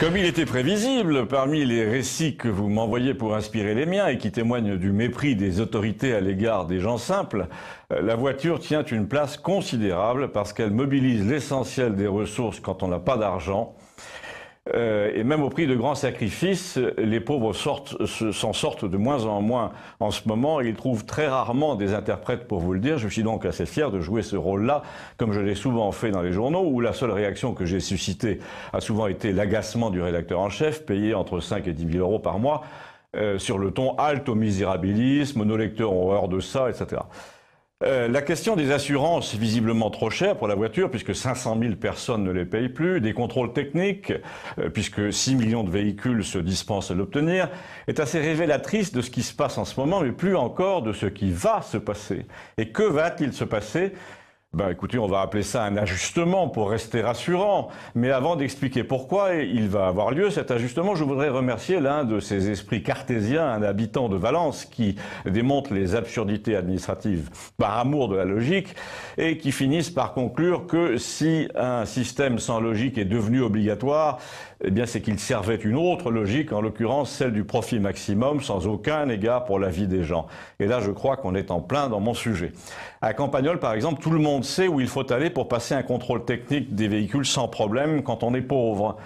Comme il était prévisible, parmi les récits que vous m'envoyez pour inspirer les miens et qui témoignent du mépris des autorités à l'égard des gens simples, la voiture tient une place considérable parce qu'elle mobilise l'essentiel des ressources quand on n'a pas d'argent. Et même au prix de grands sacrifices, les pauvres s'en sortent de moins en moins en ce moment et ils trouvent très rarement des interprètes pour vous le dire. Je suis donc assez fier de jouer ce rôle-là, comme je l'ai souvent fait dans les journaux, où la seule réaction que j'ai suscitée a souvent été l'agacement du rédacteur en chef, payé entre 5 et 10 000 euros par mois, sur le ton halte au misérabilisme, nos lecteurs ont horreur de ça, etc. La question des assurances, visiblement trop chères pour la voiture, puisque 500 000 personnes ne les payent plus, des contrôles techniques, puisque 6 millions de véhicules se dispensent à l'obtenir, est assez révélatrice de ce qui se passe en ce moment, mais plus encore de ce qui va se passer. Et que va-t-il se passer ? Ben écoutez, on va appeler ça un ajustement pour rester rassurant. Mais avant d'expliquer pourquoi il va avoir lieu cet ajustement, je voudrais remercier l'un de ces esprits cartésiens, un habitant de Valence, qui démontre les absurdités administratives par amour de la logique et qui finissent par conclure que si un système sans logique est devenu obligatoire, eh bien c'est qu'il servait une autre logique, en l'occurrence celle du profit maximum, sans aucun égard pour la vie des gens. Et là, je crois qu'on est en plein dans mon sujet. À Campagnol, par exemple, tout le monde sait où il faut aller pour passer un contrôle technique des véhicules sans problème quand on est pauvre.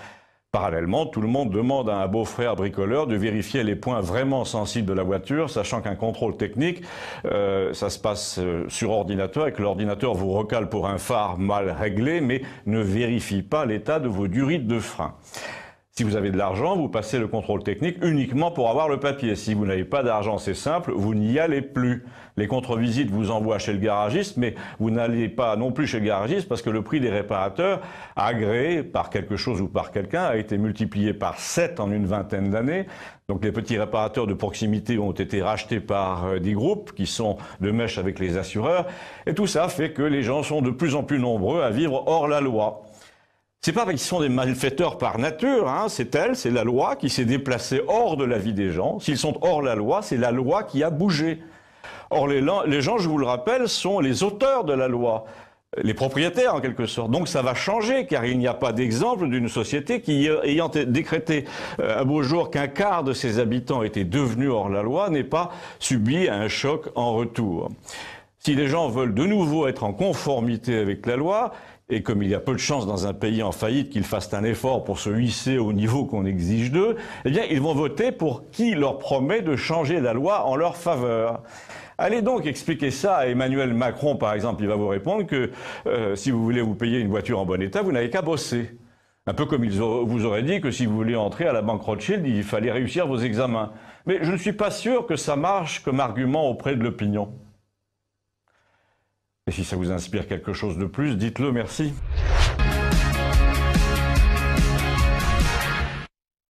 Parallèlement, tout le monde demande à un beau-frère bricoleur de vérifier les points vraiment sensibles de la voiture, sachant qu'un contrôle technique, ça se passe sur ordinateur et que l'ordinateur vous recale pour un phare mal réglé, mais ne vérifie pas l'état de vos durites de frein. Si vous avez de l'argent, vous passez le contrôle technique uniquement pour avoir le papier. Si vous n'avez pas d'argent, c'est simple, vous n'y allez plus. Les contre-visites vous envoient chez le garagiste, mais vous n'allez pas non plus chez le garagiste parce que le prix des réparateurs, agréé par quelque chose ou par quelqu'un, a été multiplié par 7 en une vingtaine d'années. Donc les petits réparateurs de proximité ont été rachetés par des groupes qui sont de mèche avec les assureurs. Et tout ça fait que les gens sont de plus en plus nombreux à vivre hors la loi. C'est pas parce qu'ils sont des malfaiteurs par nature, hein, c'est la loi qui s'est déplacée hors de la vie des gens. S'ils sont hors la loi, c'est la loi qui a bougé. Or, les gens, je vous le rappelle, sont les auteurs de la loi, les propriétaires en quelque sorte. Donc ça va changer, car il n'y a pas d'exemple d'une société qui, ayant décrété un beau jour qu'un quart de ses habitants étaient devenus hors la loi, n'ait pas subi un choc en retour. Si les gens veulent de nouveau être en conformité avec la loi, et comme il y a peu de chances dans un pays en faillite qu'ils fassent un effort pour se hisser au niveau qu'on exige d'eux, eh bien, ils vont voter pour qui leur promet de changer la loi en leur faveur. Allez donc expliquer ça à Emmanuel Macron, par exemple. Il va vous répondre que si vous voulez vous payer une voiture en bon état, vous n'avez qu'à bosser. Un peu comme il vous aurait dit que si vous voulez entrer à la banque Rothschild, il fallait réussir vos examens. Mais je ne suis pas sûr que ça marche comme argument auprès de l'opinion. Et si ça vous inspire quelque chose de plus, dites-le, merci.